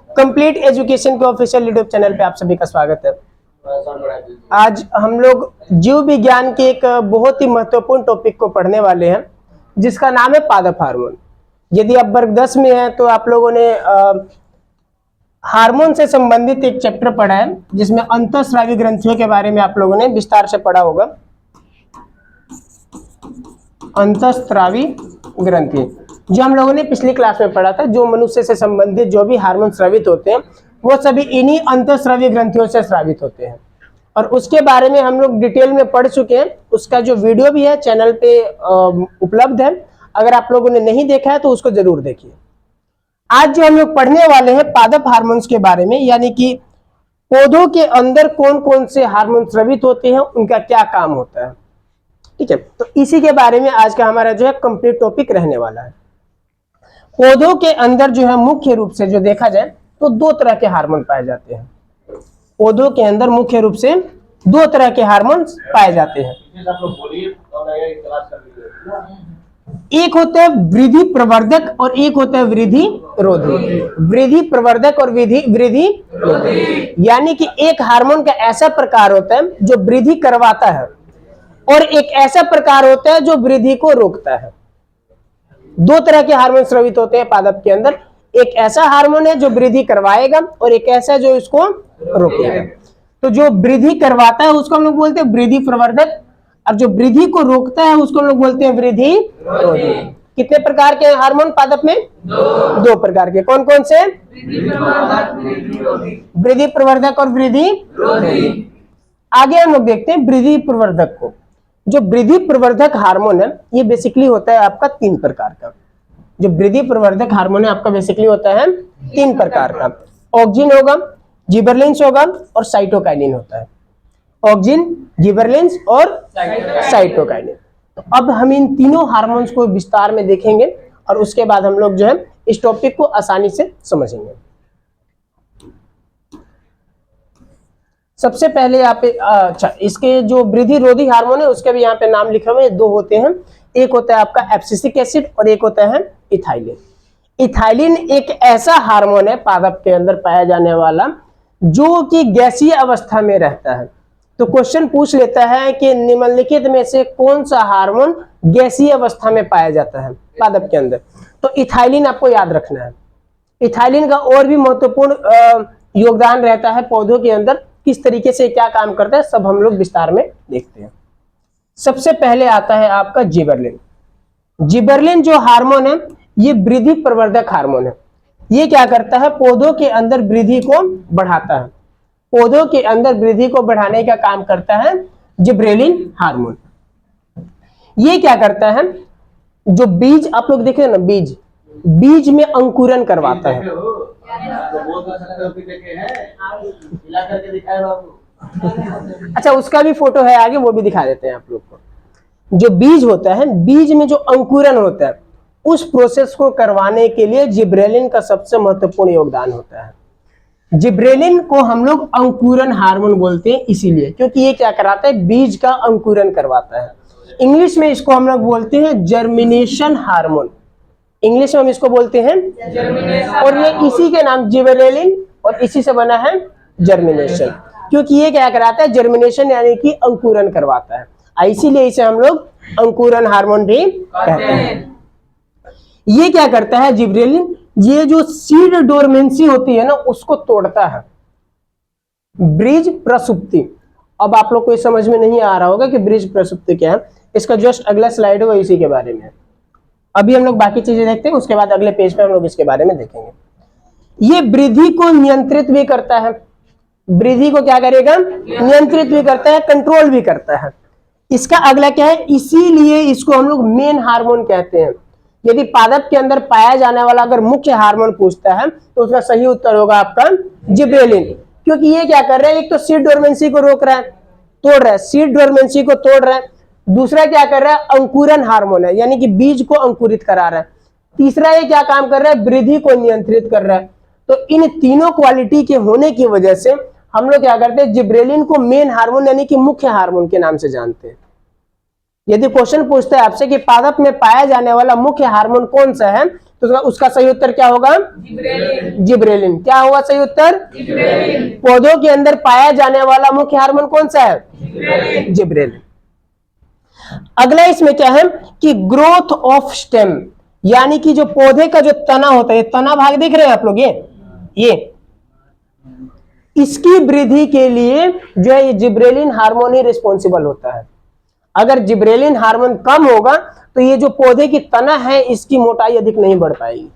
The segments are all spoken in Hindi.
कंप्लीट एजुकेशन के ऑफिशियल यूट्यूब चैनल पे आप सभी का स्वागत है। आज हम लोग जीव विज्ञान के एक बहुत ही महत्वपूर्ण टॉपिक को पढ़ने वाले हैं, जिसका नाम है पादप हार्मोन। यदि आप वर्ग 10 में हैं तो आप लोगों ने हार्मोन से संबंधित एक चैप्टर पढ़ा है, जिसमें अंतःस्रावी ग्रंथियों के बारे में आप लोगों ने विस्तार से पढ़ा होगा। अंतःस्रावी ग्रंथि जो हम लोगों ने पिछली क्लास में पढ़ा था, जो मनुष्य से संबंधित जो भी हार्मोन स्रावित होते हैं वो सभी इन्हीं अंतःस्रावी ग्रंथियों से स्रावित होते हैं, और उसके बारे में हम लोग डिटेल में पढ़ चुके हैं। उसका जो वीडियो भी है चैनल पे उपलब्ध है, अगर आप लोगों ने नहीं देखा है तो उसको जरूर देखिए। आज जो हम लोग पढ़ने वाले हैं पादप हार्मोन्स के बारे में, यानी कि पौधों के अंदर कौन कौन से हार्मोन स्रावित होते हैं, उनका क्या काम होता है। ठीक है, तो इसी के बारे में आज का हमारा जो है कंप्लीट टॉपिक रहने वाला है। पौधों के अंदर जो है मुख्य रूप से जो देखा जाए तो दो तरह के हार्मोन पाए जाते हैं। पौधों के अंदर मुख्य रूप से दो तरह के हार्मोन पाए जाते हैं। एक होता है वृद्धि प्रवर्धक और एक होता है वृद्धि रोधी। वृद्धि प्रवर्धक और वृद्धि रोधी, यानी कि एक हार्मोन का ऐसा प्रकार होता है जो वृद्धि करवाता है, और एक ऐसा प्रकार होता है जो वृद्धि को रोकता है। दो तरह के हार्मोन स्रावित होते हैं पादप के अंदर। एक ऐसा हार्मोन है जो वृद्धि करवाएगा और एक ऐसा जो इसको रोकेगा। तो जो वृद्धि करवाता है उसको हम लोग बोलते हैं वृद्धि प्रवर्धक, और जो वृद्धि को रोकता है उसको हम लोग बोलते हैं वृद्धि रोधी। कितने प्रकार के हार्मोन पादप में? दो प्रकार के। कौन कौन से? वृद्धि प्रवर्धक और वृद्धि रोधी। आगे हम लोग देखते हैं वृद्धि प्रवर्धक को। जो वृद्धि प्रवर्धक हार्मोन है ये बेसिकली होता है आपका तीन प्रकार का। जो वृद्धि प्रवर्धक हार्मोन है आपका बेसिकली होता है तीन प्रकार का। ऑक्सिन होगा, जिबरलिंस होगा और साइटोकाइनिन होता है। ऑक्सिन, जिबरलिंस और साइटोकाइनिन। तो अब हम इन तीनों हार्मोन्स को विस्तार में देखेंगे और उसके बाद हम लोग जो है इस टॉपिक को आसानी से समझेंगे। सबसे पहले यहाँ पे अच्छा, इसके जो वृद्धि रोधी हार्मोन है उसके भी यहाँ पे नाम लिखे हुए हैं। दो होते हैं, एक होता है आपका एब्सिसिक एसिड और एक होता है इथाइलिन। इथाइलिन एक ऐसा हार्मोन है पादप के अंदर पाया जाने वाला जो कि गैसीय अवस्था में रहता है। तो क्वेश्चन पूछ लेता है कि निम्नलिखित में से कौन सा हार्मोन गैसीय अवस्था में पाया जाता है पादप के अंदर, तो इथाइलिन आपको याद रखना है। इथाइलिन का और भी महत्वपूर्ण योगदान रहता है पौधों के अंदर, किस तरीके से क्या काम करता है सब हम लोग विस्तार में देखते हैं। सबसे पहले आता है आपका जिबरलिन। जिबरलिन जो हार्मोन है ये वृद्धि प्रवर्धक हार्मोन है। ये क्या करता है? पौधों के अंदर वृद्धि को बढ़ाता है। पौधों के अंदर वृद्धि को बढ़ाने का काम करता है जिबरेलिन हार्मोन। ये क्या करता है? जो बीज आप लोग देखे ना, बीज में अंकुरन करवाता है। अच्छा, उसका भी फोटो है आगे, वो भी दिखा देते हैं आप लोग को। जो बीज होता है, बीज में जो अंकुरन होता है उस प्रोसेस को करवाने के लिए जिब्रेलिन का सबसे महत्वपूर्ण योगदान होता है। जिब्रेलिन को हम लोग अंकुरन हार्मोन बोलते हैं इसीलिए, क्योंकि ये क्या कराता है? बीज का अंकुरन करवाता है। इंग्लिश में इसको हम लोग बोलते हैं जर्मिनेशन हार्मोन। इंग्लिश में हम इसको बोलते हैं जर्मिनेशन, और ये इसी के नाम जिबरेलिन और इसी से बना है जर्मिनेशन, क्योंकि ये क्या कराता है? जर्मिनेशन यानी कि अंकुरन करवाता है, इसीलिए इसे हम लोग अंकुरन हार्मोन भी कहते हैं। ये क्या करता है जिब्रेलिन? ये जो सीड डोरमेंसी होती है ना उसको तोड़ता है। ब्रीज प्रसुप्ति, अब आप लोग को समझ में नहीं आ रहा होगा कि ब्रीज प्रसुप्ति क्या है, इसका जस्ट अगला स्लाइड होगा इसी के बारे में। अभी हम लोग बाकी चीजें देखते हैं, उसके बाद अगले पेज पे हम लोग इसके बारे में देखेंगे। ये वृद्धि को नियंत्रित भी करता है। वृद्धि को क्या करेगा? नियंत्रित भी करता है, कंट्रोल भी करता है। इसका अगला क्या है? इसीलिए इसको हम लोग मेन हार्मोन कहते हैं। यदि पादप के अंदर पाया जाने वाला अगर मुख्य हार्मोन पूछता है तो उसका सही उत्तर होगा आपका जिब्रेलिन, क्योंकि ये क्या कर रहा है? एक तो सीड डोरमेंसी को रोक रहा है, तोड़ रहा है, सीड डोरमेंसी को तोड़ रहा है। दूसरा क्या कर रहा है? अंकुरन हार्मोन है, यानी कि बीज को अंकुरित करा रहा है। तीसरा ये क्या काम कर रहा है? वृद्धि को नियंत्रित कर रहा है। तो इन तीनों क्वालिटी के होने की वजह से हम लोग क्या करते हैं? जिब्रेलिन को मेन हार्मोन यानी कि मुख्य हार्मोन के नाम से जानते हैं। यदि क्वेश्चन पूछता है आपसे कि पादप में पाया जाने वाला मुख्य हार्मोन कौन सा है, तो उसका सही उत्तर क्या होगा? जिब्रेलिन। क्या होगा सही उत्तर? पौधों के अंदर पाया जाने वाला मुख्य हार्मोन कौन सा है? जिब्रेलिन। अगला इसमें क्या है कि ग्रोथ ऑफ स्टेम, यानी कि जो पौधे का जो तना होता है, तना भाग देख रहे हैं आप लोग, ये इसकी वृद्धि के लिए जो है ये जिब्रेलिन हार्मोन ही रिस्पॉन्सिबल होता है। अगर जिब्रेलिन हार्मोन कम होगा तो ये जो पौधे की तना है इसकी मोटाई अधिक नहीं बढ़ पाएगी।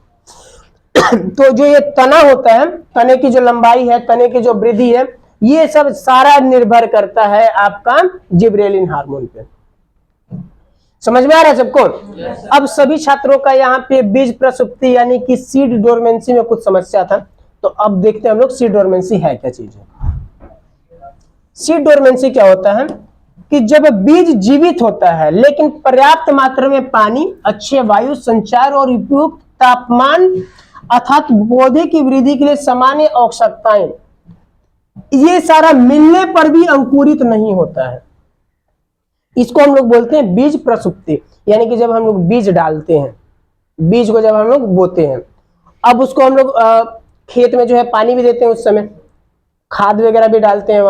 तो जो ये तना होता है, तने की जो लंबाई है, तने की जो वृद्धि है, ये सब सारा निर्भर करता है आपका जिब्रेलिन हार्मोन पे। समझ में आ रहा है सबको? अब सभी छात्रों का यहाँ पे बीज प्रसुप्ति यानी कि सीड डोरमेंसी में कुछ समस्या था, तो अब देखते हैं हम लोग सीड डोरमेंसी है क्या चीज है। सीड डोरमेंसी क्या होता है कि जब बीज जीवित होता है लेकिन पर्याप्त मात्रा में पानी, अच्छे वायु संचार और उपयुक्त तापमान अर्थात पौधे की वृद्धि के लिए सामान्य आवश्यकताएं, ये सारा मिलने पर भी अंकुरित नहीं होता है। इसको हम लोग बोलते हैं बीज प्रसुप्ति, यानी कि जब हम लोग बीज डालते हैं, बीज को जब हम लोग बोते हैं, अब उसको हम लोग खेत में जो है पानी भी देते हैं, उस समय खाद वगैरह भी डालते हैं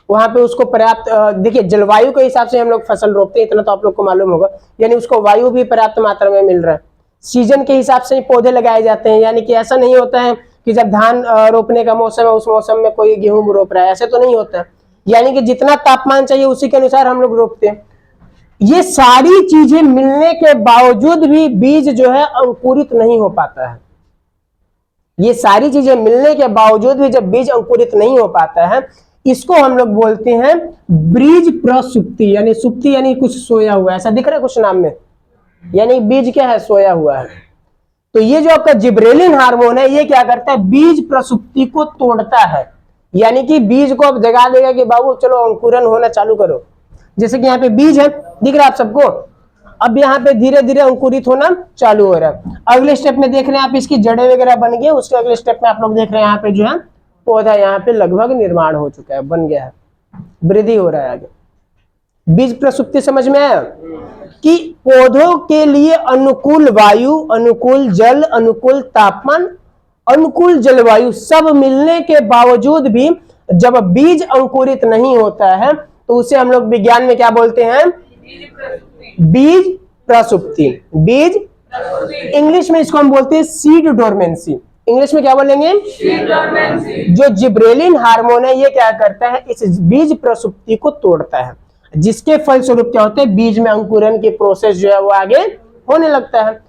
वहां पे उसको पर्याप्त देखिए जलवायु के हिसाब से हम लोग फसल रोपते हैं, इतना तो आप लोग को मालूम होगा, यानी उसको वायु भी पर्याप्त मात्रा में मिल रहा है। सीजन के हिसाब से पौधे लगाए जाते हैं, यानी कि ऐसा नहीं होता है कि जब धान रोपने का मौसम है उस मौसम में कोई गेहूं रोप रहा है, ऐसे तो नहीं होता है। यानी कि जितना तापमान चाहिए उसी के अनुसार हम लोग रोपते हैं। ये सारी चीजें मिलने के बावजूद भी बीज जो है अंकुरित नहीं हो पाता है। ये सारी चीजें मिलने के बावजूद भी जब बीज अंकुरित नहीं हो पाता है, इसको हम लोग बोलते हैं बीज प्रसुप्ति, यानी सुप्ति यानी कुछ सोया हुआ, ऐसा दिख रहा है कुछ नाम में, यानी बीज क्या है? सोया हुआ है। तो ये जो आपका जिब्रेलिन हार्मोन है, ये क्या करता है? बीज प्रसुप्ति को तोड़ता है, यानी कि बीज को अब जगा देगा कि बाबू चलो अंकुरन होना चालू करो। जैसे कि यहाँ पे बीज है, दिख रहा है आप सबको, अब यहाँ पे धीरे धीरे अंकुरित होना चालू हो रहा है। अगले स्टेप में देख रहे हैं आप, इसकी जड़ें वगैरह बन गई, उसके अगले स्टेप में आप लोग देख रहे हैं यहाँ पे जो है पौधा यहाँ पे लगभग निर्माण हो चुका है, बन गया है, वृद्धि हो रहा है आगे। बीज प्रसुप्ति समझ में आया कि पौधों के लिए अनुकूल वायु, अनुकूल जल, अनुकूल तापमान, अनुकूल जलवायु सब मिलने के बावजूद भी जब बीज अंकुरित नहीं होता है तो उसे हम लोग विज्ञान में क्या बोलते हैं? बीज प्रसुप्ति। बीज, इंग्लिश में इसको हम बोलते हैं सीड डोरमेंसी। इंग्लिश में क्या बोलेंगे? Seed dormancy. जो जिब्रेलिन हार्मोन है ये क्या करता है? इस बीज प्रसुप्ति को तोड़ता है, जिसके फलस्वरूप क्या होता है? बीज में अंकुरन की प्रोसेस जो है वो आगे होने लगता है।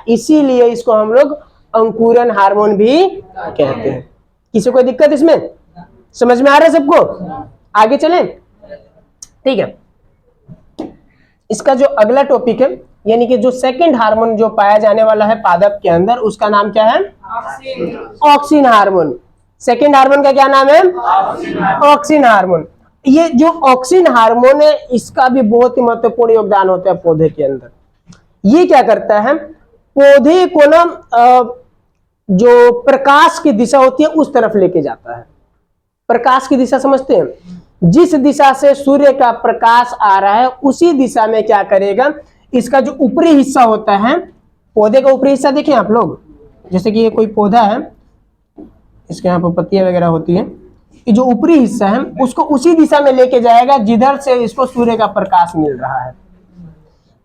इसीलिए इसको हम लोग अंकुरन हार्मोन भी कहते हैं। किसी कोई दिक्कत इसमें? समझ में आ रहा है सबको? आगे चलें, ठीक है। इसका जो अगला टॉपिक है, यानी कि जो सेकंड हार्मोन जो पाया जाने वाला है पादप के अंदर, उसका नाम क्या है? Auxin hormone. सेकंड हार्मोन का क्या नाम है? Auxin hormone. ये जो ऑक्सिन हार्मोन है इसका भी बहुत ही महत्वपूर्ण योगदान होता है पौधे के अंदर। ये क्या करता है? पौधे को ना जो प्रकाश की दिशा होती है उस तरफ लेके जाता है। प्रकाश की दिशा समझते हैं? जिस दिशा से सूर्य का प्रकाश आ रहा है उसी दिशा में क्या करेगा? इसका जो ऊपरी हिस्सा होता है, पौधे का ऊपरी हिस्सा देखें आप लोग, जैसे कि ये कोई पौधा है, इसके यहाँ पर पत्तियां वगैरह होती है, ये जो ऊपरी हिस्सा है उसको उसी दिशा में लेके जाएगा जिधर से इसको सूर्य का प्रकाश मिल रहा है।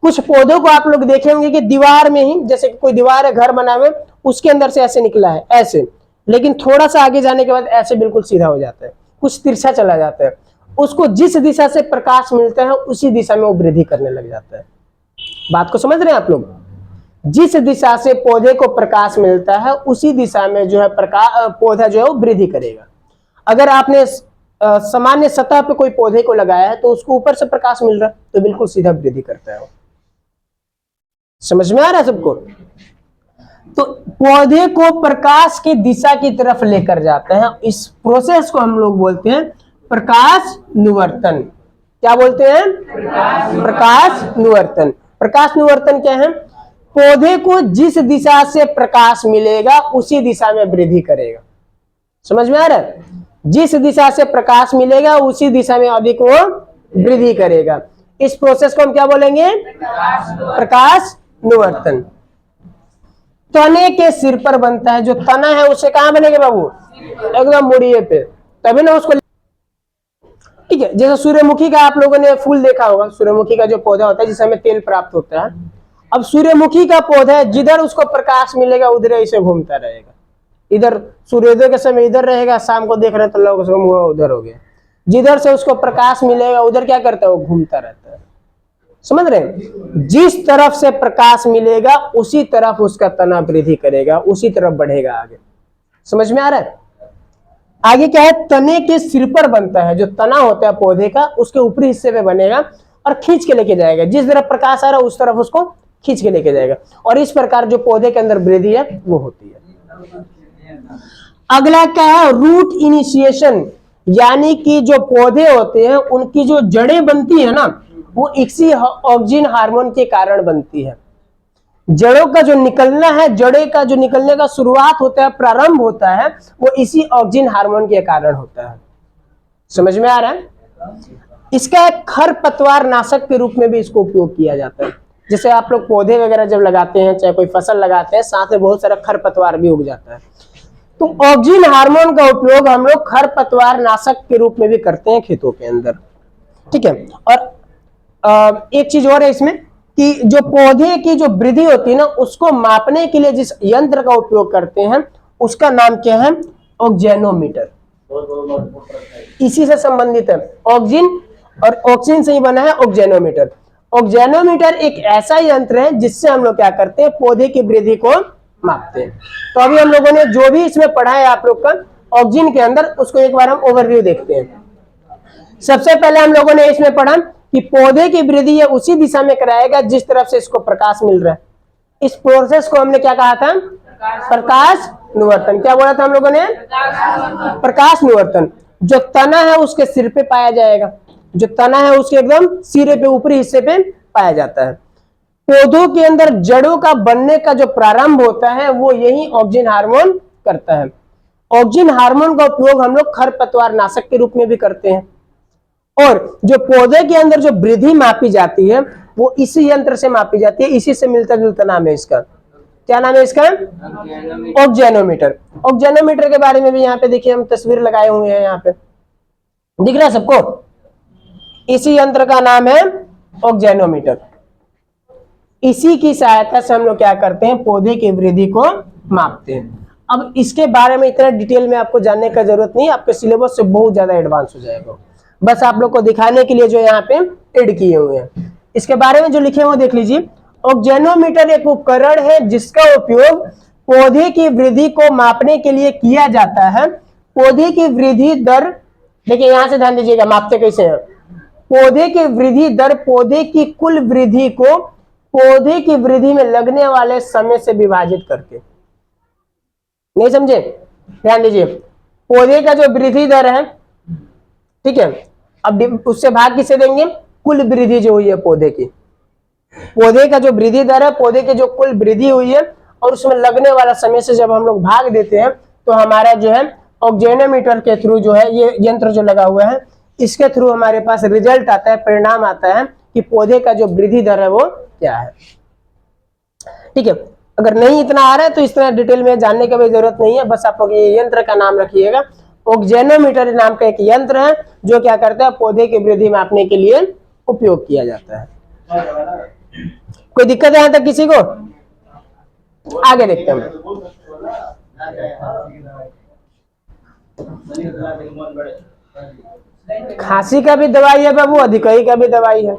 कुछ पौधों को आप लोग देखे होंगे कि दीवार में ही, जैसे कि कोई दीवार है, घर बना हुआ, उसके अंदर से ऐसे निकला है ऐसे, लेकिन थोड़ा सा आगे जाने के बाद ऐसे बिल्कुल सीधा हो जाता है, कुछ तिरछा चला जाता है। उसको जिस दिशा से प्रकाश मिलता है उसी दिशा में वो वृद्धि करने लग जाता है। बात को समझ रहे हैं आप लोग? जिस दिशा से पौधे को प्रकाश मिलता है उसी दिशा में जो है पौधा जो है वो वृद्धि करेगा। अगर आपने सामान्य सतह पे कोई पौधे को लगाया है तो उसको ऊपर से प्रकाश मिल रहा है तो बिल्कुल सीधा वृद्धि करता है वो। समझ में आ रहा है सबको? तो पौधे को प्रकाश की दिशा की तरफ लेकर जाते हैं। इस प्रोसेस को हम लोग बोलते हैं प्रकाश निवर्तन। क्या बोलते हैं? प्रकाश निवर्तन। प्रकाश निवर्तन क्या है? पौधे को जिस दिशा से प्रकाश मिलेगा उसी दिशा में वृद्धि करेगा। समझ में आ रहा है? जिस दिशा से प्रकाश मिलेगा उसी दिशा में अधिक वो वृद्धि करेगा। इस प्रोसेस को हम क्या बोलेंगे? प्रकाश निवर्तन। तने के सिर पर बनता है। जो तना है उससे कहां बनेगा बाबू, एकदम मुड़िए पे, तभी ना उसको। ठीक है, जैसे सूर्यमुखी का आप लोगों ने फूल देखा होगा, सूर्यमुखी का जो पौधा होता है जिससे हमें तेल प्राप्त होता है। अब सूर्यमुखी का पौधा है, जिधर उसको प्रकाश मिलेगा उधर ऐसे घूमता रहेगा। इधर सूर्योदय के समय इधर रहेगा, शाम को देख रहे तो लोग उसका मुंह उधर हो गया। जिधर से उसको प्रकाश मिलेगा उधर क्या करता है, वो घूमता रहता है। समझ रहे हैं? जिस तरफ से प्रकाश मिलेगा उसी तरफ उसका तना वृद्धि करेगा, उसी तरफ बढ़ेगा आगे। समझ में आ रहा है? आगे क्या है, तने के सिर पर बनता है। जो तना होता है पौधे का, उसके ऊपरी हिस्से पे बनेगा और खींच के लेके जाएगा। जिस तरफ प्रकाश आ रहा है उस तरफ उसको खींच के लेके जाएगा, और इस प्रकार जो पौधे के अंदर वृद्धि है वो होती है। अगला क्या है, रूट इनिशिएशन, यानी कि जो पौधे होते हैं उनकी जो जड़ें बनती है ना, वो इसी ऑक्सिन हार्मोन के कारण बनती है। जड़ों का जो निकलना है, जड़े का जो निकलने का शुरुआत होता है, प्रारंभ होता है, वो इसी ऑक्सिन हार्मोन के कारण होता है। समझ में आ रहा है? इसका एक खरपतवार नाशक के रूप में भी इसको उपयोग किया जाता है। जैसे आप लोग पौधे वगैरह जब लगाते हैं, चाहे कोई फसल लगाते हैं, साथ में बहुत सारा खरपतवार भी उग जाता है। तो ऑक्सिन हार्मोन का उपयोग हम लोग खरपतवार नाशक के रूप में भी करते हैं खेतों के अंदर। ठीक है, और एक चीज और है इसमें कि जो पौधे की जो वृद्धि होती है ना, उसको मापने के लिए जिस यंत्र का उपयोग करते हैं उसका नाम क्या है, ऑक्जेनोमीटर। इसी से संबंधित है ऑक्सिन, और ऑक्सीजन से ही बना है ऑक्जेनोमीटर। ऑक्जेनोमीटर एक ऐसा यंत्र है जिससे हम लोग क्या करते हैं, पौधे की वृद्धि को मापते हैं। तो अभी हम लोगों ने जो भी इसमें पढ़ा है आप लोग का ऑक्सिजन के अंदर, उसको एक बार हम ओवरव्यू देखते हैं। सबसे पहले हम लोगों ने इसमें पढ़ा कि पौधे की वृद्धि है उसी दिशा में कराएगा जिस तरफ से इसको प्रकाश मिल रहा है। इस प्रोसेस को हमने क्या कहा था, प्रकाश निवर्तन। क्या बोला था हम लोगों ने, प्रकाश निवर्तन। जो तना है उसके सिर पे पाया जाएगा, जो तना है उसके एकदम सिरे पे, ऊपरी हिस्से पे पाया जाता है। पौधों के अंदर जड़ों का बनने का जो प्रारंभ होता है वो यही ऑक्सिन हार्मोन करता है। ऑक्सिन हार्मोन का उपयोग हम लोग खरपतवार नाशक के रूप में भी करते हैं, और जो पौधे के अंदर जो वृद्धि मापी जाती है वो इसी यंत्र से मापी जाती है। इसी से मिलता जुलता नाम है इसका। क्या नाम है इसका, ऑक्जेनोमीटर। ऑक्जेनोमीटर के बारे में भी यहाँ पे देखिए हम तस्वीर लगाए हुए हैं, यहाँ पे दिख रहा है सबको। इसी यंत्र का नाम है ऑक्जेनोमीटर। इसी की सहायता से हम लोग क्या करते हैं, पौधे की वृद्धि को मापते हैं। अब इसके बारे में इतना डिटेल में आपको जानने का जरूरत नहीं, आपके सिलेबस से बहुत ज्यादा एडवांस हो जाएगा। बस आप लोग को दिखाने के लिए जो यहाँ पे एड किए हुए हैं, इसके बारे में जो लिखे हुए देख लीजिए। ऑक्जेनोमीटर एक उपकरण है जिसका उपयोग पौधे की वृद्धि को मापने के लिए किया जाता है। पौधे की वृद्धि दर, देखिए यहां से ध्यान दीजिएगा, मापते कैसे हैं। पौधे की वृद्धि दर पौधे की कुल वृद्धि को पौधे की वृद्धि में लगने वाले समय से विभाजित करके। नहीं समझे, ध्यान दीजिए। पौधे का जो वृद्धि दर है, ठीक है, अब उससे भाग किसे देंगे, कुल वृद्धि जो हुई है पौधे की। पौधे का जो वृद्धि दर है, पौधे की जो कुल वृद्धि हुई है, और उसमें लगने वाला समय से जब हम लोग भाग देते हैं तो हमारा जो है ऑक्जेनोमीटर के थ्रू जो है, ये यंत्र जो लगा हुआ है, इसके थ्रू हमारे पास रिजल्ट आता है, परिणाम आता है कि पौधे का जो वृद्धि दर है वो क्या है। ठीक है, अगर नहीं इतना आ रहा है तो इस तरह डिटेल में जानने की भी जरूरत नहीं है, बस आप लोग ये यंत्र का नाम रखिएगा। ऑक्जेनोमीटर नाम का एक यंत्र है जो क्या करता है, पौधे की वृद्धि मापने के लिए उपयोग किया जाता है। कोई दिक्कत है यहां तक किसी को? आगे देखते हैं। खांसी का भी दवाई है बाबू, अधिकई का भी दवाई है।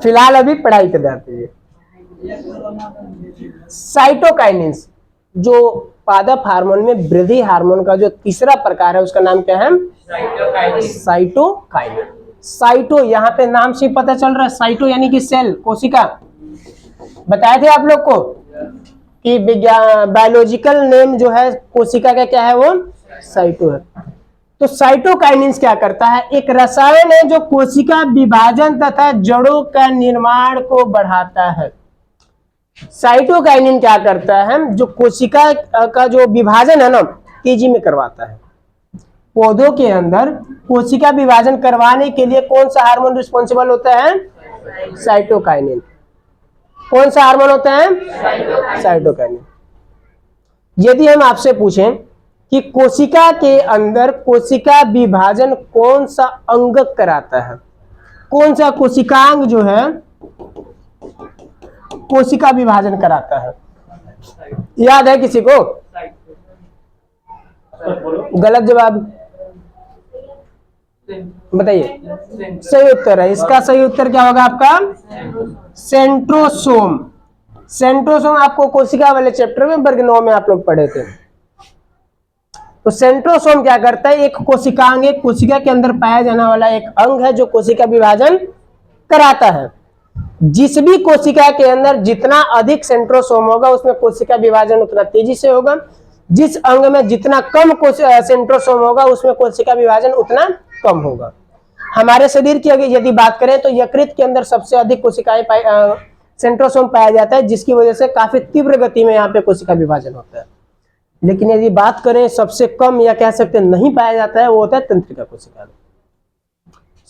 फिलहाल अभी पढ़ाई कर जाती है। साइटोकाइनिन्स, जो पादप हार्मोन में वृद्धि हार्मोन का जो तीसरा प्रकार है उसका नाम क्या है, साइटोकाइनिन। साइटो यहाँ पे नाम से पता चल रहा है, साइटो यानी कि सेल, कोशिका। बताए थे आप लोग को कि बायोलॉजिकल नेम जो है कोशिका का क्या है, वो साइटो है। तो साइटोकाइनिन्स क्या करता है, एक रसायन है जो कोशिका विभाजन तथा जड़ों का निर्माण को बढ़ाता है। साइटोकाइनिन क्या करता है, जो कोशिका का जो विभाजन है ना, तेजी में करवाता है। पौधों के अंदर कोशिका विभाजन करवाने के लिए कौन सा हार्मोन रिस्पॉन्सिबल होता है, साइटोकाइनिन। कौन सा हार्मोन होता है? साइटोकाइनिन। यदि हम आपसे पूछें कि कोशिका के अंदर कोशिका विभाजन कौन सा अंग कराता है, कौन सा कोशिकांग जो है कोशिका विभाजन कराता है, याद है किसी को? गलत जवाब बताइए। सही उत्तर है इसका, सही उत्तर क्या होगा आपका? सेंट्रोसोम। सेंट्रोसोम आपको कोशिका वाले चैप्टर में वर्ग 9 में आप लोग पढ़े थे। तो सेंट्रोसोम क्या करता है? एक कोशिकांग, एक कोशिका के अंदर पाया जाने वाला एक अंग है जो कोशिका विभाजन कराता है। जिस भी कोशिका के अंदर जितना अधिक सेंट्रोसोम होगा उसमें कोशिका विभाजन उतना तेजी से होगा। जिस अंग में जितना कम सेंट्रोसोम होगा उसमें कोशिका विभाजन उतना कम होगा। हमारे शरीर की अगर यदि बात करें तो यकृत के अंदर सबसे अधिक कोशिकाएं सेंट्रोसोम पाया जाता है, जिसकी वजह से काफी तीव्र गति में यहाँ पे कोशिका विभाजन होता है। लेकिन यदि बात करें सबसे कम या कह सकते नहीं पाया जाता है, वो होता है तंत्रिका कोशिका।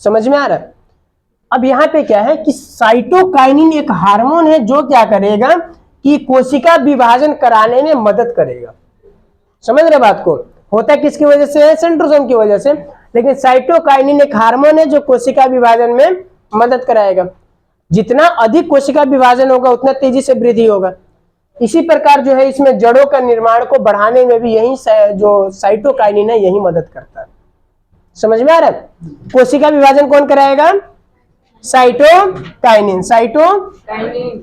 समझ में आ रहा है? अब यहाँ पे क्या है कि साइटोकाइनिन एक हार्मोन है जो क्या करेगा कि कोशिका विभाजन कराने में मदद करेगा। समझ रहे बात को? होता है किसकी वजह से? सेंट्रोसोम की वजह से। लेकिन साइटोकाइनिन एक हार्मोन है जो कोशिका विभाजन में मदद कराएगा। जितना अधिक कोशिका विभाजन होगा उतना तेजी से वृद्धि होगा। इसी प्रकार जो है इसमें जड़ों का निर्माण को बढ़ाने में भी यही जो साइटोकाइनिन है यही मदद करता है। समझ में आ रहा है? कोशिका विभाजन कौन कराएगा? Cytokinin. Cytokinin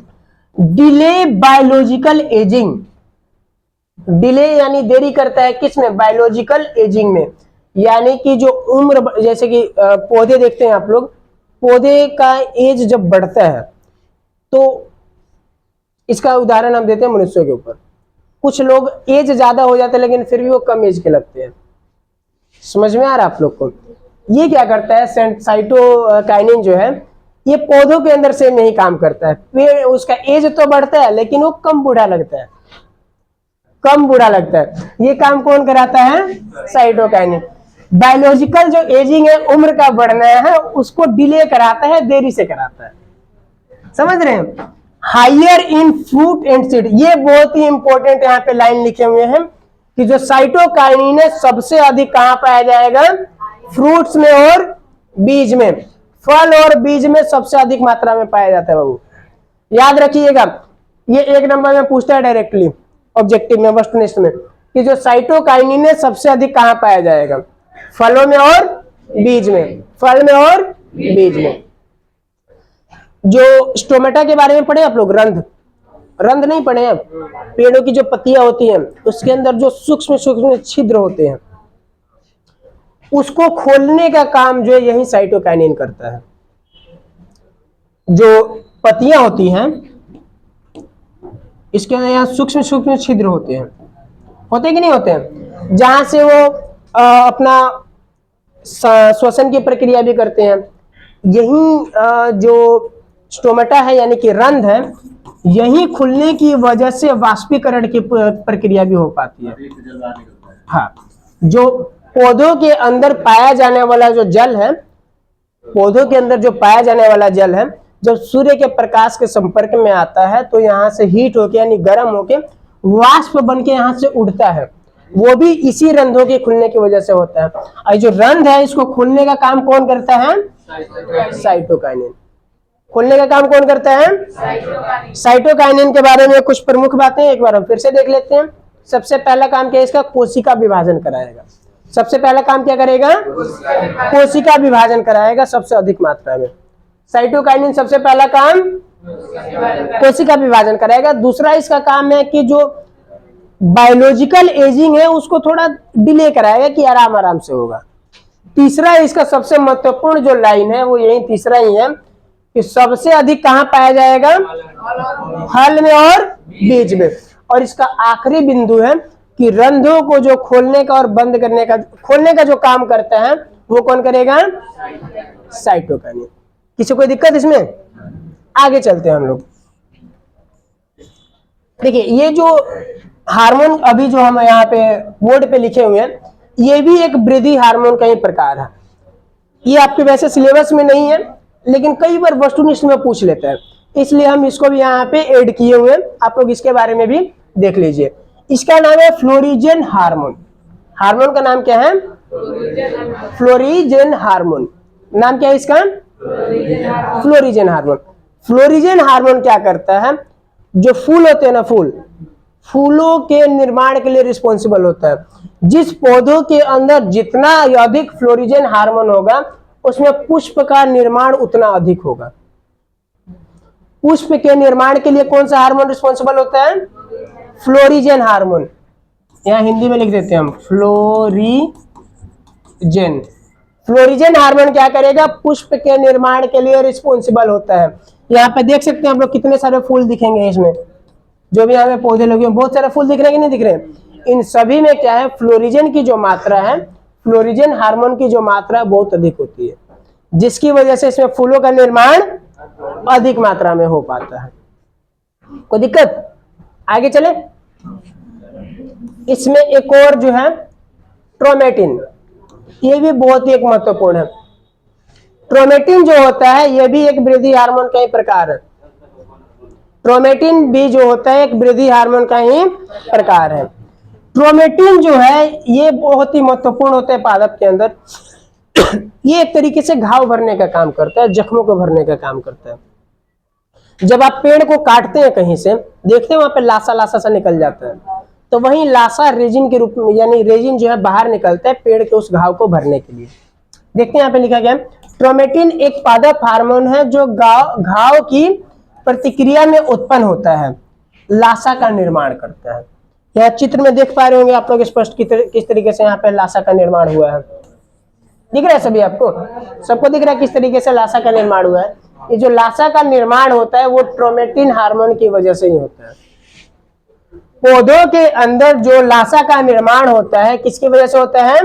delay biological ageing. Delay यानी देरी करता है किसमें? बायोलॉजिकल एजिंग में। यानी कि जो उम्र, जैसे कि पौधे देखते हैं आप लोग, पौधे का एज जब बढ़ता है तो इसका उदाहरण हम देते हैं मनुष्यों के ऊपर। कुछ लोग एज ज्यादा हो जाता है लेकिन फिर भी वो कम एज के लगते हैं। समझ में आ रहा है आप लोग को? ये क्या करता है? साइटोकाइनिन जो है ये पौधों के अंदर से नहीं काम करता है। पेड़, उसका एज तो बढ़ता है लेकिन वो कम बूढ़ा लगता है, कम बुरा लगता है। ये काम कौन कराता है? साइटोकाइनिन। बायोलॉजिकल जो एजिंग है, उम्र का बढ़ना है, उसको डिले कराता है, देरी से कराता है। समझ रहे हैं? Higher in fruit and seed. ये बहुत ही इंपॉर्टेंट यहाँ पे लाइन लिखे हुए हैं कि जो साइटोकाइनिन है सबसे अधिक कहां पाया जाएगा? फ्रूट्स में और बीज में। फल और बीज में सबसे अधिक मात्रा में पाया जाता है बाबू, याद रखिएगा। ये 1 नंबर में पूछता है डायरेक्टली ऑब्जेक्टिव में, वस्तुनिष्ठ में, कि जो साइटोकाइनिन है सबसे अधिक कहां पाया जाएगा? फलों में और बीज में। फल में और बीज में। जो स्टोमेटा के बारे में पढ़े आप लोग? रंध्र, रंध्र नहीं पढ़े हैं? पेड़ों की जो पत्तियां होती हैं उसके अंदर जो सूक्ष्म सूक्ष्म छिद्र होते हैं उसको खोलने का काम जो है यही साइटोकाइनिन करता है। जो पत्तियां होती हैं इसके अंदर यहाँ सूक्ष्म सूक्ष्म छिद्र होते हैं कि नहीं होते हैं? जहां से वो अपना श्वसन की प्रक्रिया भी करते हैं। यही जो स्टोमेटा है यानी कि रंध्र है, यही खुलने की वजह से वाष्पीकरण की प्रक्रिया भी हो पाती है। हाँ, जो पौधों के अंदर पाया जाने वाला जो जल है, पौधों के अंदर जो पाया जाने वाला जल है, जब सूर्य के प्रकाश के संपर्क में आता है तो यहाँ से हीट होके यानी गर्म होके वाष्प बन के यहाँ से उड़ता है। वो भी इसी रंध्रों के खुलने की वजह से होता है। और जो रंध्र है इसको खोलने का काम कौन करता है? साइटोकाइनिन। खोलने का काम कौन करता है? साइटोकाइनिन के बारे में कुछ प्रमुख बातें एक बार हम फिर से देख लेते हैं। सबसे पहला काम क्या है इसका? कोशिका विभाजन कराएगा। सबसे पहला काम क्या करेगा? कोशिका विभाजन कराएगा सबसे अधिक मात्रा में। साइटोकाइनिन सबसे पहला काम कोशिका विभाजन कराएगा। दूसरा इसका काम है कि जो बायोलॉजिकल एजिंग है उसको थोड़ा डिले कराएगा कि आराम आराम से होगा। तीसरा इसका सबसे महत्वपूर्ण जो लाइन है वो यही तीसरा ही है कि सबसे अधिक कहां पाया जाएगा? फल में और बीज में। और इसका आखिरी बिंदु है कि रंध्रों को जो खोलने का और बंद करने का, खोलने का जो काम करता है वो कौन करेगा? साइटोकाइनिन। किसी कोई दिक्कत इसमें? आगे चलते हैं हम लोग। देखिए ये जो हार्मोन अभी जो हम यहाँ पे बोर्ड पे लिखे हुए हैं, ये भी एक वृद्धि हार्मोन का ही प्रकार है। ये आपके वैसे सिलेबस में नहीं है लेकिन कई बार वस्तुनिष्ठ में पूछ लेता है। इसलिए हम इसको भी यहाँ पे ऐड किए हुए हैं। आप लोग इसके बारे में भी देख लीजिए। इसका नाम है फ्लोरिजन हार्मोन। हार्मोन का नाम क्या है? Florigen hormone. नाम क्या है इसका? Florigen hormone. फ्लोरिजन हार्मोन क्या करता है? जो फूल होते हैं ना, फूलों के निर्माण के लिए रिस्पॉन्सिबल होता है। जिस पौधों के अंदर जितना अधिक फ्लोरिजन हार्मोन होगा, उसमें पुष्प का निर्माण उतना अधिक होगा। पुष्प के निर्माण के लिए कौन सा हार्मोन रिस्पॉन्सिबल होता है? Florigen hormone. यहां हिंदी में लिख देते हैं हम, फ्लोरिजन। फ्लोरिजन हार्मोन क्या करेगा? पुष्प के निर्माण के लिए रिस्पॉन्सिबल होता है। यहाँ पे देख सकते हैं आप लोग, कितने सारे फूल दिखेंगे इसमें, जो भी यहाँ पे पौधे लगे हैं, बहुत सारे फूल दिख रहे हैं कि नहीं दिख रहे हैं? इन सभी में क्या है? फ्लोरिजन की जो मात्रा है, फ्लोरिजन हार्मोन की जो मात्रा बहुत अधिक होती है, जिसकी वजह से इसमें फूलों का निर्माण अधिक मात्रा में हो पाता है। कोई दिक्कत? आगे चले। इसमें एक और जो है ट्रोमेटिन, ये भी बहुत ही एक महत्वपूर्ण है। ट्रोमेटिन जो होता है, यह भी एक वृद्धि हार्मोन का ही प्रकार है। ट्रोमेटिन भी जो होता है एक वृद्धि हार्मोन का ही प्रकार है। ट्रोमेटिन जो है ये बहुत ही महत्वपूर्ण होता है पादप के अंदर। ये एक तरीके से घाव भरने का काम करता है, जख्मों को भरने का काम करता है। जब आप पेड़ को काटते हैं कहीं से, देखते हैं वहां पे लासा लासा सा निकल जाता है, तो वही लासा रेजिन के रूप में, यानी रेजिन जो है बाहर निकलता है पेड़ के उस घाव को भरने के लिए। देखते हैं यहाँ पे लिखा गया, ट्रोमेटिन एक पादप हार्मोन है जो घाव की प्रतिक्रिया में उत्पन्न होता है, लासा का निर्माण करता है। यहाँ चित्र में देख पा रहे होंगे आप लोग स्पष्ट किस तरीके से यहाँ पे लासा का निर्माण हुआ है। दिख रहा है सभी आपको? सबको दिख रहा है किस तरीके से लासा का निर्माण हुआ है? ये जो लासा का निर्माण होता है वो ट्रोमेटिन हार्मोन की वजह से ही होता है। पौधों के अंदर जो लासा का निर्माण होता है किसकी वजह से होता है?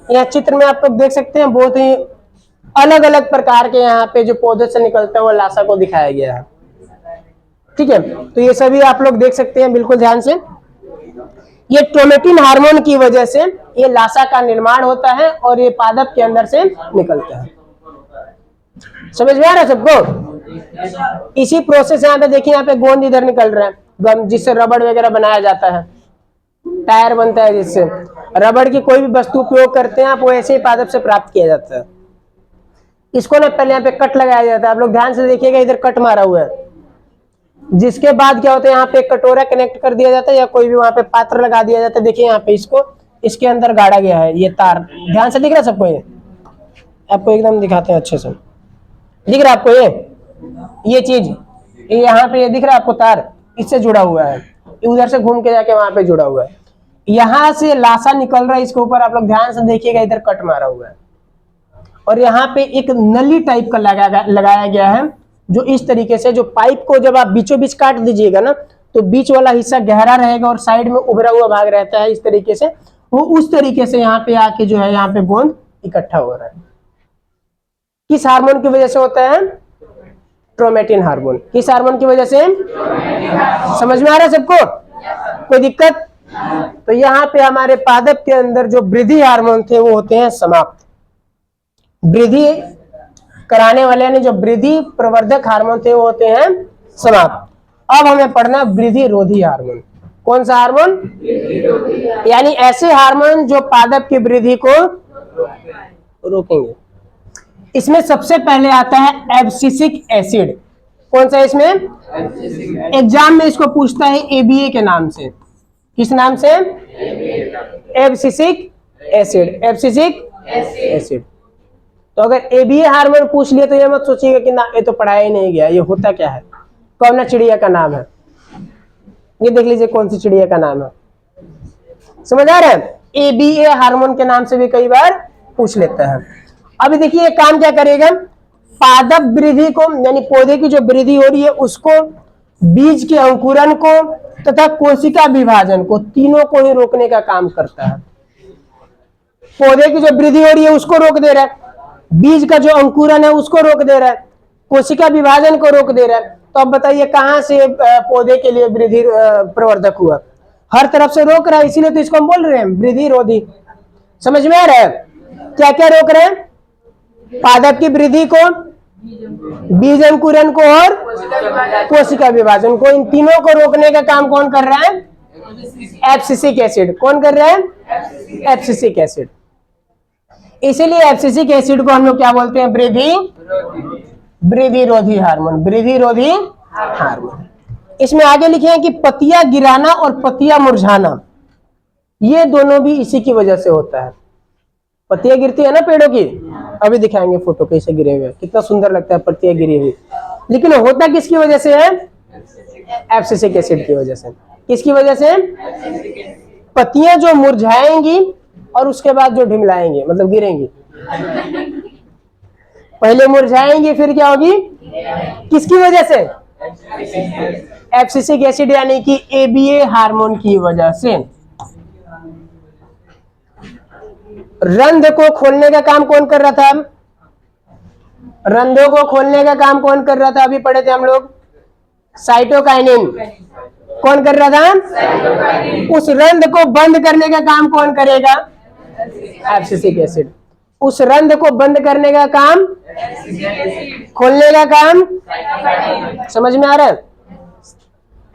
यह चित्र में आप लोग देख सकते हैं, बहुत ही अलग अलग प्रकार के यहाँ पे जो पौधे से निकलता है वो लासा को दिखाया गया है। ठीक है, तो ये सभी आप लोग देख सकते हैं बिल्कुल ध्यान से। ये ट्रोमेटिन हार्मोन की वजह से ये लासा का निर्माण होता है और ये पादप के अंदर से निकलता है। समझ में आ रहा है सबको? इसी प्रोसेस यहाँ पे देखिए, यहाँ पे गोंद इधर निकल रहा है, गम जिससे रबड़ वगैरह बनाया जाता है, टायर बनता है जिससे। रबड़ की कोई भी वस्तु उपयोग करते हैं आप, वो ऐसे ही पादप से प्राप्त किया जाता है। इसको ना पहले यहाँ पे कट लगाया जाता है, आप लोग ध्यान से देखिएगा, इधर कट मारा हुआ है। जिसके बाद क्या होता है, यहाँ पे कटोरा कनेक्ट कर दिया जाता है या कोई भी वहां पे पात्र लगा दिया जाता है। देखिए यहाँ पे इसको इसके अंदर गाड़ा गया है, ये तार ध्यान से दिख रहा है सबको? ये आपको एकदम दिखाते हैं अच्छे से, दिख रहा है आपको? ये चीज यहाँ पे ये दिख रहा है आपको, तार इससे जुड़ा हुआ है, उधर से घूम के जाके वहां पे जुड़ा हुआ है। यहाँ से लासा निकल रहा है, इसके ऊपर आप लोग ध्यान से देखिएगा, इधर कट मारा हुआ है और यहाँ पे एक नली टाइप का लगाया गया है, जो इस तरीके से, जो पाइप को जब आप बीचों बीच काट दीजिएगा ना, तो बीच वाला हिस्सा गहरा रहेगा और साइड में उभरा हुआ भाग रहता है इस तरीके से। वो उस तरीके से यहाँ पे आके जो है यहाँ पे गोंद इकट्ठा हो रहा है। किस हार्मोन की वजह से होता है? ट्रोमेटिन हार्मोन। किस हार्मोन की वजह से? समझ में आ रहा है सबको? कोई दिक्कत? तो यहाँ पे हमारे पादप के अंदर जो वृद्धि हार्मोन थे वो होते हैं समाप्त। वृद्धि कराने वाले यानी जो वृद्धि प्रवर्धक हार्मोन थे वो होते हैं समाप्त। अब हमें पढ़ना वृद्धि रोधी हार्मोन। कौन सा हार्मोन? यानी ऐसे हार्मोन जो पादप की वृद्धि को रोकेंगे। इसमें सबसे पहले आता है एब्सिसिक एसिड। कौन सा इसमें? एग्जाम में इसको पूछता है एबीए के नाम से। किस नाम से? Abscisic acid. Abscisic acid. तो अगर एबीए हार्मोन पूछ लिया तो ये मत सोचिएगा कि ना ये तो पढ़ाया ही नहीं गया, ये होता क्या है। कौन सा चिड़िया का नाम है? ये देख लीजिए कौन सी चिड़िया का नाम है। समझ आ रहा है? एबीए हार्मोन के नाम से भी कई बार पूछ लेता है। अभी देखिए ये काम क्या करेगा, पादप वृद्धि को यानी पौधे की जो वृद्धि हो रही है उसको, बीज के अंकुरन को तथा कोशिका विभाजन को, तीनों को ही रोकने का काम करता है। पौधे की जो वृद्धि हो रही है उसको रोक दे रहा है, बीज का जो अंकुरन है उसको रोक दे रहा है, कोशिका विभाजन को रोक दे रहा है। तो अब बताइए कहां से पौधे के लिए वृद्धि प्रवर्धक हुआ? हर तरफ से रोक रहा है, इसीलिए तो इसको हम बोल रहे हैं वृद्धि रोधी। समझ में आ रहा है? क्या क्या रोक रहे हैं? पादप की वृद्धि को, बीज अंकुरन को और कोशिका विभाजन को, इन तीनों को रोकने का काम कौन कर रहा है? Abscisic acid. कौन कर रहा है? Abscisic acid. इसीलिए एब्सिसिक एसिड को हम लोग क्या बोलते हैं? वृद्धिरोधी हार्मोन। वृद्धिरोधी हार्मोन। इसमें आगे लिखे हैं कि पत्तियां गिराना और पत्तियां मुरझाना, ये दोनों भी इसी की वजह से होता है। पत्तियां गिरती है ना पेड़ों की, अभी दिखाएंगे फोटो कैसे गिरे हुए, कितना सुंदर लगता है पत्तियां गिरी हुई, लेकिन होता किसकी वजह से है? एब्सिसिक एसिड की वजह से। किसकी वजह से? पत्तियां जो मुरझाएंगी और उसके बाद जो ढिमलाएंगी, मतलब गिरेंगी। पहले मुरझाएंगी फिर क्या होगी? किसकी वजह से? एब्सिसिक एसिड यानी कि एबीए हार्मोन की वजह से। रंध्र को खोलने का काम कौन कर रहा था? रंध्रों को खोलने का काम कौन कर रहा था? अभी पढ़े थे हम लोग, साइटोकाइनिन। कौन कर रहा था? उस रंध्र को बंद करने का काम कौन करेगा? Abscisic acid. उस रंध्र को बंद करने का काम, खोलने का काम, समझ में आ रहा है?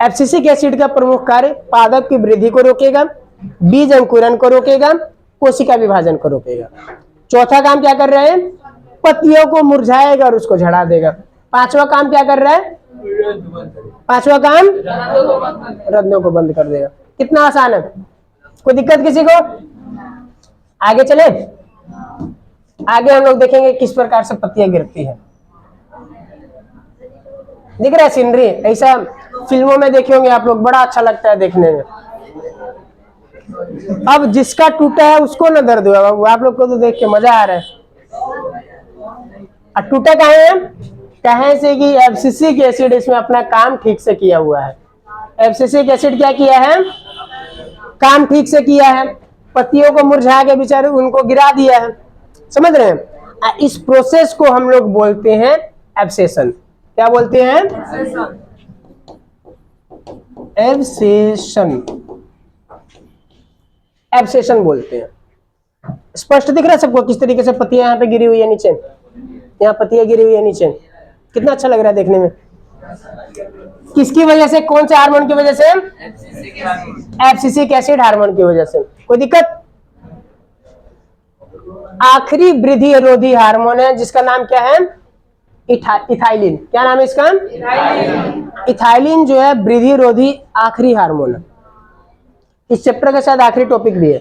एब्सिसिक एसिड का प्रमुख कार्य पादप की वृद्धि को रोकेगा, बीज अंकुरन को रोकेगा, कोशिका विभाजन को रोकेगा। चौथा काम क्या कर रहे हैं? पत्तियों को मुरझाएगा और उसको झड़ा देगा। पांचवा काम क्या कर रहा है? पांचवा काम रंध्रों को बंद कर देगा। कितना आसान है, कोई दिक्कत किसी को? आगे चले, आगे हम लोग देखेंगे किस प्रकार से पत्तियां गिरती है। दिख रहा है सीनरी? ऐसा फिल्मों में देखे होंगे आप लोग, बड़ा अच्छा लगता है देखने में। अब जिसका टूटा है उसको ना दर्द हुआ, आप लोग को तो देख के मजा आ रहा है। और टूटा कहाँ है? कहे से कि एब्सिसिक एसिड इसमें अपना काम ठीक से किया हुआ है। एब्सिसिक एसिड क्या किया है? काम ठीक से किया है, पत्तियों को मुरझा के बेचारे उनको गिरा दिया है। समझ रहे हैं? इस प्रोसेस को हम लोग बोलते हैं एब्सेशन। क्या बोलते हैं? एब्सेशन। एब्सेशन बोलते हैं। स्पष्ट दिख रहा है सबको किस तरीके से पत्तियां यहाँ पे गिरी हुई है नीचे? यहाँ पत्तियां गिरी हुई है नीचे, कितना अच्छा लग रहा है देखने में। किसकी वजह से? कौन से हार्मोन की वजह से? एब्सिसिक एसिड हार्मोन की वजह से। कोई दिक्कत? आखिरी वृद्धिरोधी हार्मोन है जिसका नाम क्या है? इथाइलिन। क्या नाम है इसका? इथाइलिन जो है वृद्धिरोधी आखिरी हार्मोन है। इस चैप्टर का शायद आखिरी टॉपिक भी है।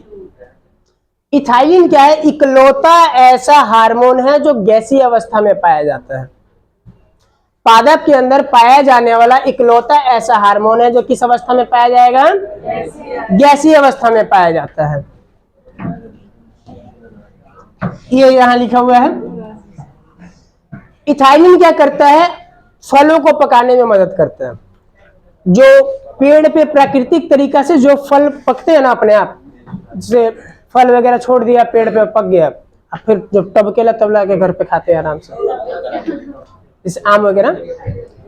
इथाइलिन क्या है? इकलौता ऐसा हार्मोन है जो गैसीय अवस्था में पाया जाता है। पादप के अंदर पाया जाने वाला इकलौता ऐसा हार्मोन है जो किस अवस्था में पाया जाएगा? गैसीय अवस्था में पाया जाता है। ये यहां लिखा हुआ है। इथाइलिन क्या करता है? फलों को पकाने में मदद करता है। जो पेड़ पे प्राकृतिक तरीका से जो फल पकते हैं ना अपने आप, जैसे फल वगैरह छोड़ दिया पेड़ पे पक गया, अब फिर जब टबकेला तब लाके घर पे खाते हैं आराम से, जैसे आम वगैरह,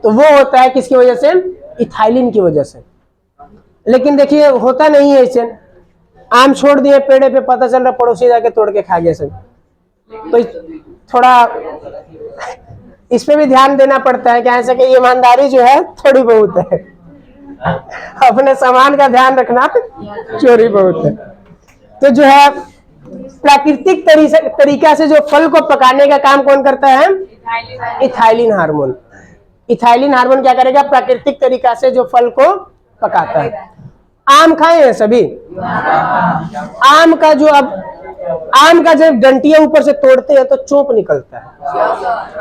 तो वो होता है किसकी वजह से? इथाइलिन की वजह से। लेकिन देखिए होता नहीं है ऐसे, आम छोड़ दिए पेड़ पे, पता चल रहा पड़ोसी जाके तोड़ के खा गए सब। तो थोड़ा इस पे भी ध्यान देना पड़ता है, क्या कि ईमानदारी जो है थोड़ी बहुत है, अपने सामान का ध्यान रखना चोरी बहुत है। तो जो है प्राकृतिक तरीका से जो फल को पकाने का काम कौन करता है? Ethylene hormone. इथाइलिन हार्मोन क्या करेगा? प्राकृतिक तरीका से जो फल को पकाता है। आम खाए हैं सभी? आम का जब डंटियां ऊपर से तोड़ते हैं तो चोप निकलता है,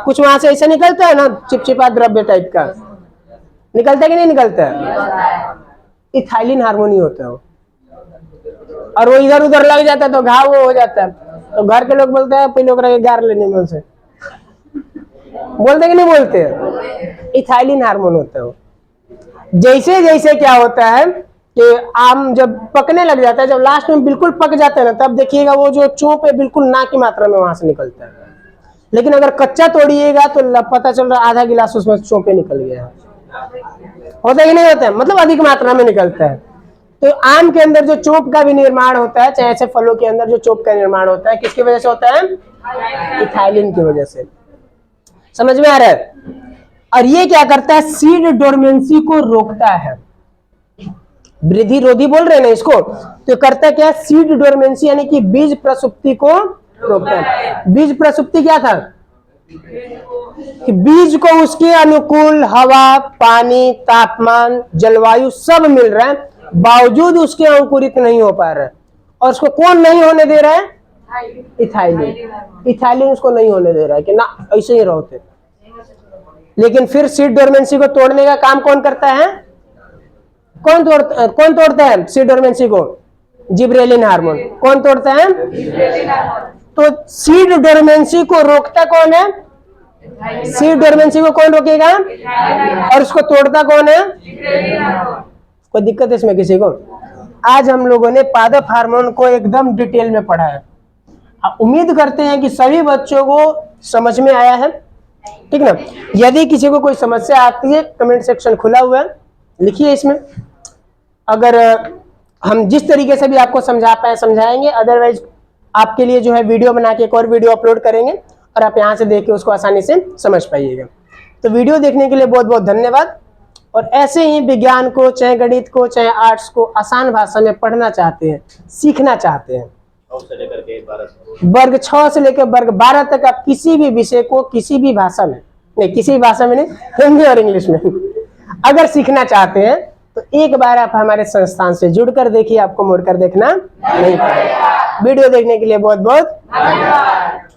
कुछ वहां से ऐसा निकलता है ना, चिपचिपा द्रव्य टाइप का निकलता है कि नहीं निकलता है? इथाइलिन हार्मोन ही होता है वो। और वो इधर उधर लग जाता है तो घाव हो जाता है, तो घर के लोग बोलते हैं पहले ओकरा के गार लेने में से, बोलते कि नहीं बोलते? इथाइलिन हार्मोन होता है वो। जैसे जैसे क्या होता है कि आम जब पकने लग जाता है, जब लास्ट में बिल्कुल पक जाता है ना, तब देखिएगा वो जो चोप है बिल्कुल ना की मात्रा में वहां से निकलता है। लेकिन अगर कच्चा तोड़िएगा तो पता चल रहा आधा गिलास उसमें चोपे निकल गया है। होता है कि नहीं होता है? मतलब अधिक मात्रा में निकलता है। तो आम के अंदर जो चोप का भी निर्माण होता है, चाहे ऐसे फलों के अंदर जो चोप का निर्माण होता है, किसकी वजह से होता है? इथाइलिन की वजह से। समझ में आ रहा है? और ये क्या करता है, सीड डोरमेंसी को रोकता है। वृद्धि रोधी बोल रहे हैं ना इसको, तो करता क्या, सीड डोरमेंसी यानी कि बीज प्रसुप्ति को रोकता है। बीज प्रसुप्ति क्या था कि बीज को उसके अनुकूल हवा, पानी, तापमान, जलवायु सब मिल रहा है, बावजूद उसके अंकुरित नहीं हो पा रहा है। और उसको कौन नहीं होने दे रहा है, इथाइलिन। इथाइलिन उसको नहीं होने दे रहा है कि ना ऐसे ही रहते। लेकिन फिर सीड डोरमेंसी को तोड़ने का काम कौन करता है, कौन तोड़ता है सीड डोरमेंसी को, जिब्रेलिन हार्मोन। कौन तोड़ता है, तो सीड डोरमेंसी को रोकता कौन है, सीड डोरमेंसी को कौन रोकेगा, और उसको तोड़ता कौन है, कोई दिक्कत है इसमें किसी को? आज हम लोगों ने पादप हार्मोन को एकदम डिटेल में पढ़ा है। उम्मीद करते हैं कि सभी बच्चों को समझ में आया है, ठीक ना। यदि किसी को कोई समस्या आती है, कमेंट सेक्शन खुला हुआ है, लिखिए इसमें। अगर हम जिस तरीके से भी आपको समझा पाए समझाएंगे, अदरवाइज आपके लिए जो है वीडियो बना के एक और वीडियो अपलोड करेंगे और आप यहाँ से देख के उसको आसानी से समझ पाइएगा। तो वीडियो देखने के लिए बहुत बहुत धन्यवाद। और ऐसे ही विज्ञान को, चाहे गणित को, चाहे आर्ट्स को आसान भाषा में पढ़ना चाहते हैं, सीखना चाहते हैं, वर्ग 6 से लेकर वर्ग 12 तक आप किसी भी विषय को किसी भी भाषा में, नहीं किसी भी भाषा में नहीं, हिंदी और इंग्लिश में अगर सीखना चाहते हैं तो एक बार आप हमारे संस्थान से जुड़कर देखिए, आपको मुड़कर देखना नहीं पड़ेगा। वीडियो देखने के लिए बहुत बहुत धन्यवाद।